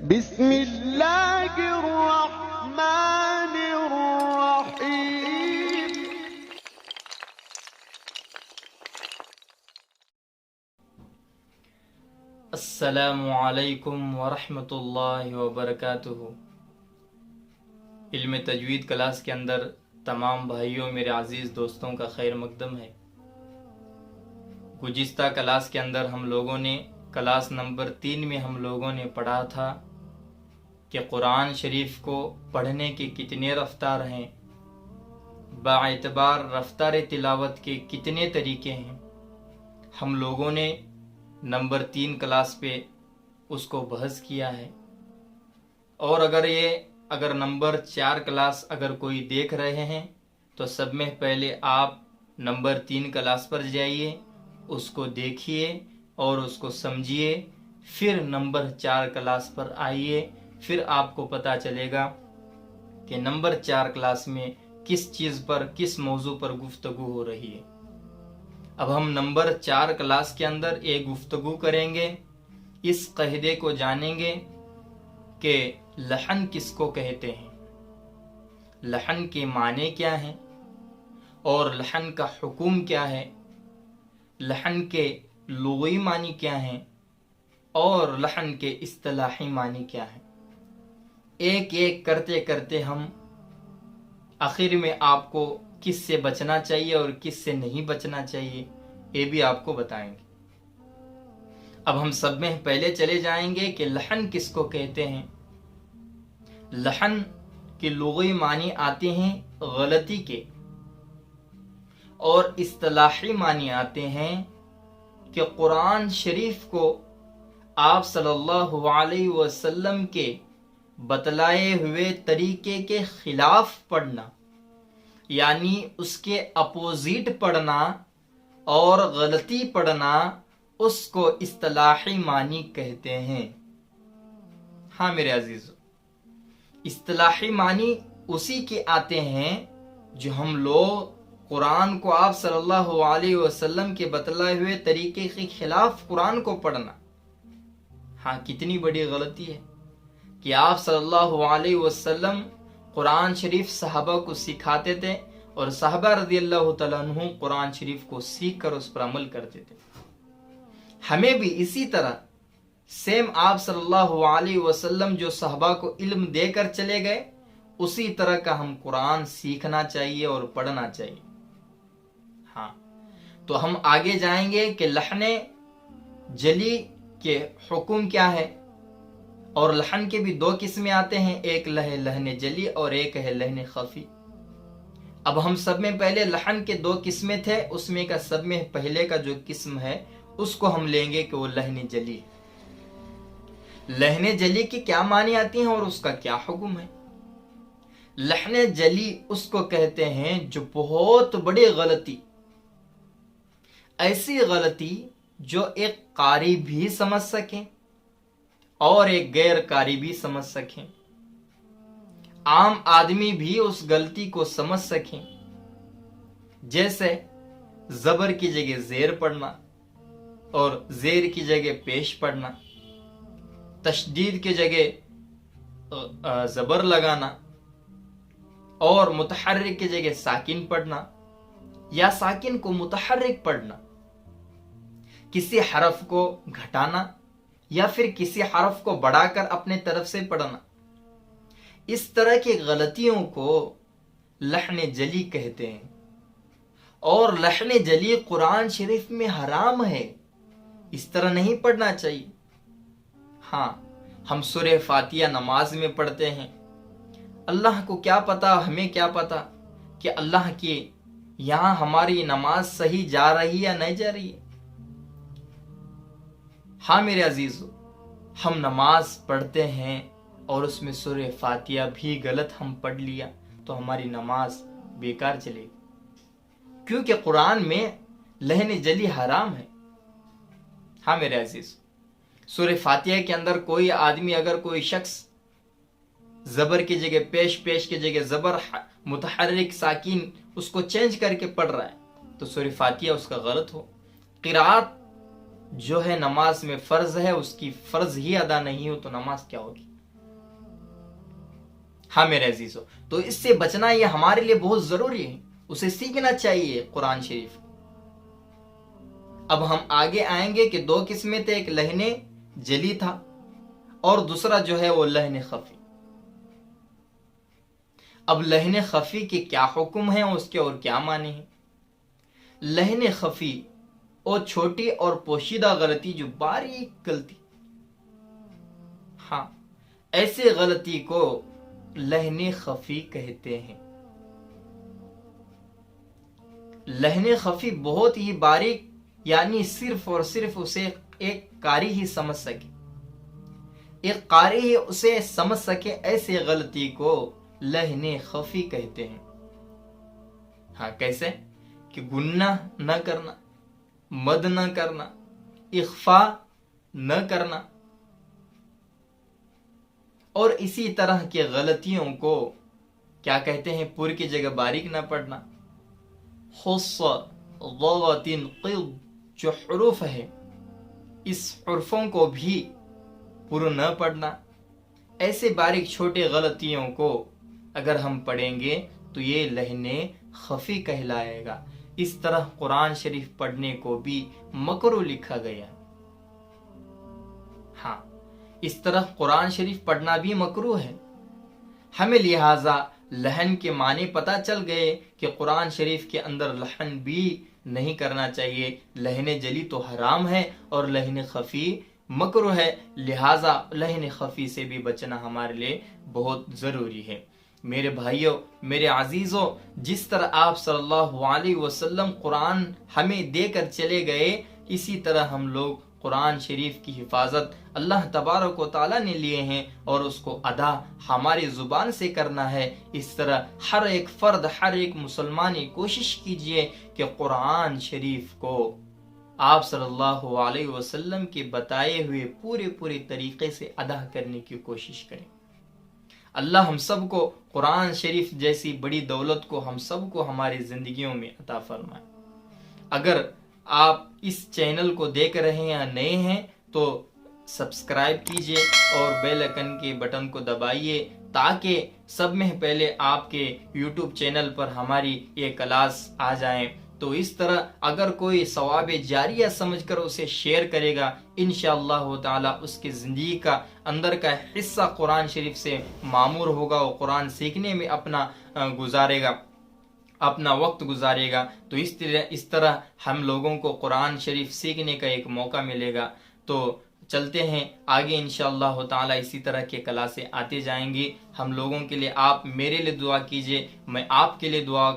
بسم اللہ الرحمن الرحیم۔ السلام علیکم ورحمۃ اللہ وبرکاتہ۔ علم تجوید کلاس کے اندر تمام بھائیوں میرے عزیز دوستوں کا خیر مقدم ہے۔ گزشتہ کلاس کے اندر ہم لوگوں نے کلاس نمبر 3 میں ہم لوگوں نے پڑھا تھا کہ قرآن شریف کو پڑھنے کے کتنے رفتار ہیں، باعتبار رفتار تلاوت کے کتنے طریقے ہیں۔ ہم لوگوں نے نمبر 3 کلاس پہ اس کو بحث کیا ہے، اور اگر نمبر 4 کلاس اگر کوئی دیکھ رہے ہیں تو سب میں پہلے آپ نمبر 3 کلاس پر جائیے، اس کو دیکھیے اور اس کو سمجھیے، پھر نمبر 4 کلاس پر آئیے، پھر آپ کو پتہ چلے گا کہ نمبر 4 کلاس میں کس چیز پر، کس موضوع پر گفتگو ہو رہی ہے۔ اب ہم نمبر 4 کلاس کے اندر ایک گفتگو کریں گے، اس قاعدے کو جانیں گے کہ لحن کس کو کہتے ہیں، لحن کے معنی کیا ہیں، اور لحن کا حکم کیا ہے، لحن کے لغوی معنی کیا ہیں، اور لحن کے اصطلاحی معنی کیا ہیں۔ ایک ایک کرتے کرتے ہم آخر میں آپ کو کس سے بچنا چاہیے اور کس سے نہیں بچنا چاہیے یہ بھی آپ کو بتائیں گے۔ اب ہم سب میں پہلے چلے جائیں گے کہ لحن کس کو کہتے ہیں۔ لحن کے لغوی معنی آتے ہیں غلطی کے، اور اصطلاحی معنی آتے ہیں کہ قرآن شریف کو آپ صلی اللہ علیہ وسلم کے بتلائے ہوئے طریقے کے خلاف پڑھنا، یعنی اس کے اپوزٹ پڑھنا اور غلطی پڑھنا، اس کو اصطلاحی معنی کہتے ہیں۔ ہاں میرے عزیزو، اصطلاحی معنی اسی کے آتے ہیں جو ہم لوگ قرآن کو آپ صلی اللہ علیہ وسلم کے بتلائے ہوئے طریقے کے خلاف قرآن کو پڑھنا۔ ہاں کتنی بڑی غلطی ہے کہ آپ صلی اللہ علیہ وسلم قرآن شریف صحابہ کو سکھاتے تھے، اور صحابہ رضی اللہ تعالیٰ عنہ قرآن شریف کو سیکھ کر اس پر عمل کرتے تھے۔ ہمیں بھی اسی طرح سیم آپ صلی اللہ علیہ وسلم جو صحابہ کو علم دے کر چلے گئے، اسی طرح کا ہم قرآن سیکھنا چاہیے اور پڑھنا چاہیے۔ ہاں تو ہم آگے جائیں گے کہ لحن جلی کے حکم کیا ہے، اور لحن کے بھی 2 قسمیں آتے ہیں، ایک لحن جلی اور ایک ہے لحن خفی۔ اب ہم سب میں پہلے لحن کے 2 قسمیں تھے، اس میں کا سب میں پہلے کا جو قسم ہے اس کو ہم لیں گے کہ وہ لحن جلی ہے۔ لحن جلی کی کیا معنی آتی ہیں اور اس کا کیا حکم ہے؟ لحن جلی اس کو کہتے ہیں جو بہت بڑی غلطی، ایسی غلطی جو ایک قاری بھی سمجھ سکیں اور ایک غیر قاری بھی سمجھ سکیں، عام آدمی بھی اس غلطی کو سمجھ سکیں، جیسے زبر کی جگہ زیر پڑھنا اور زیر کی جگہ پیش پڑھنا، تشدید کی جگہ زبر لگانا، اور متحرک کی جگہ ساکن پڑھنا یا ساکن کو متحرک پڑھنا، کسی حرف کو گھٹانا یا پھر کسی حرف کو بڑھا کر اپنے طرف سے پڑھنا، اس طرح کی غلطیوں کو لحن جلی کہتے ہیں، اور لحن جلی قرآن شریف میں حرام ہے، اس طرح نہیں پڑھنا چاہیے۔ ہاں ہم سورہ فاتحہ نماز میں پڑھتے ہیں، اللہ کو کیا پتا، ہمیں کیا پتا کہ اللہ کی یہاں ہماری نماز صحیح جا رہی ہے یا نہیں جا رہی ہے۔ ہاں میرے عزیزو، ہم نماز پڑھتے ہیں اور اس میں سورہ فاتحہ بھی غلط ہم پڑھ لیا تو ہماری نماز بیکار چلے گی، کیونکہ قرآن میں لحن جلی حرام ہے۔ ہاں میرے عزیز، سورہ فاتحہ کے اندر کوئی آدمی، اگر کوئی شخص زبر کی جگہ پیش، پیش کی جگہ زبر، متحرک ساکین اس کو چینج کر کے پڑھ رہا ہے تو سورہ فاتحہ اس کا غلط ہو۔ قرات جو ہے نماز میں فرض ہے اس کی فرض ہی ادا نہیں ہو تو نماز کیا ہوگی؟ ہاں میرے عزیزو، تو اس سے بچنا یہ ہمارے لیے بہت ضروری ہے، اسے سیکھنا چاہیے قرآن شریف۔ اب ہم آگے آئیں گے کہ 2 قسمیں تھے، ایک لہن جلی تھا اور دوسرا جو ہے وہ لہن خفی۔ اب لہن خفی کے کیا حکم ہیں، اس کے اور کیا معنی ہیں؟ لہن خفی اور چھوٹی اور پوشیدہ غلطی، جو باریک غلطی، ہاں ایسے غلطی کو لہن خفی کہتے ہیں۔ لہن خفی بہت ہی باریک، یعنی صرف اور صرف اسے ایک قاری ہی سمجھ سکے، ایک قاری ہی اسے سمجھ سکے، ایسے غلطی کو لہن خفی کہتے ہیں۔ ہاں کیسے؟ کہ گناہ نہ کرنا، مد نہ کرنا، اخفا نہ کرنا، اور اسی طرح کے غلطیوں کو کیا کہتے ہیں؟ پور کی جگہ باریک نہ پڑھنا، خص ضغط قض، جو حروف ہے اس حرفوں کو بھی پر نہ پڑھنا، ایسے باریک چھوٹے غلطیوں کو اگر ہم پڑھیں گے تو یہ لہن خفی کہلائے گا۔ اس طرح قرآن شریف پڑھنے کو بھی مکروہ لکھا گیا۔ ہاں اس طرح قرآن شریف پڑھنا بھی مکروہ ہے۔ ہمیں لہٰذا لہن کے معنی پتہ چل گئے کہ قرآن شریف کے اندر لہن بھی نہیں کرنا چاہیے، لہن جلی تو حرام ہے اور لہن خفی مکروہ ہے، لہٰذا لہن خفی سے بھی بچنا ہمارے لیے بہت ضروری ہے۔ میرے بھائیوں، میرے عزیزوں، جس طرح آپ صلی اللہ علیہ وسلم قرآن ہمیں دے کر چلے گئے، اسی طرح ہم لوگ قرآن شریف کی حفاظت اللہ تبارک و تعالیٰ نے لیے ہیں اور اس کو ادا ہماری زبان سے کرنا ہے۔ اس طرح ہر ایک فرد، ہر ایک مسلمان کوشش کیجئے کہ قرآن شریف کو آپ صلی اللہ علیہ وسلم کے بتائے ہوئے پورے طریقے سے ادا کرنے کی کوشش کریں۔ اللہ ہم سب کو قرآن شریف جیسی بڑی دولت کو ہم سب کو ہماری زندگیوں میں عطا فرمائے۔ اگر آپ اس چینل کو دیکھ رہے ہیں یا نئے ہیں تو سبسکرائب کیجئے اور بیل آئکن کے بٹن کو دبائیے تاکہ سب میں پہلے آپ کے یوٹیوب چینل پر ہماری یہ کلاس آ جائیں۔ تو اس طرح اگر کوئی ثواب جاریہ سمجھ کر اسے شیئر کرے گا، انشاءاللہ تعالی اس کی زندگی کا اندر کا حصہ قرآن شریف سے معمور ہوگا، وہ قرآن سیکھنے میں اپنا گزارے گا، اپنا وقت گزارے گا۔ تو اس طرح ہم لوگوں کو قرآن شریف سیکھنے کا ایک موقع ملے گا۔ تو چلتے ہیں آگے انشاءاللہ تعالی، اسی طرح کے کلاسیں آتے جائیں گی۔ ہم لوگوں کے لیے آپ میرے لیے دعا کیجئے، میں آپ کے لیے دعا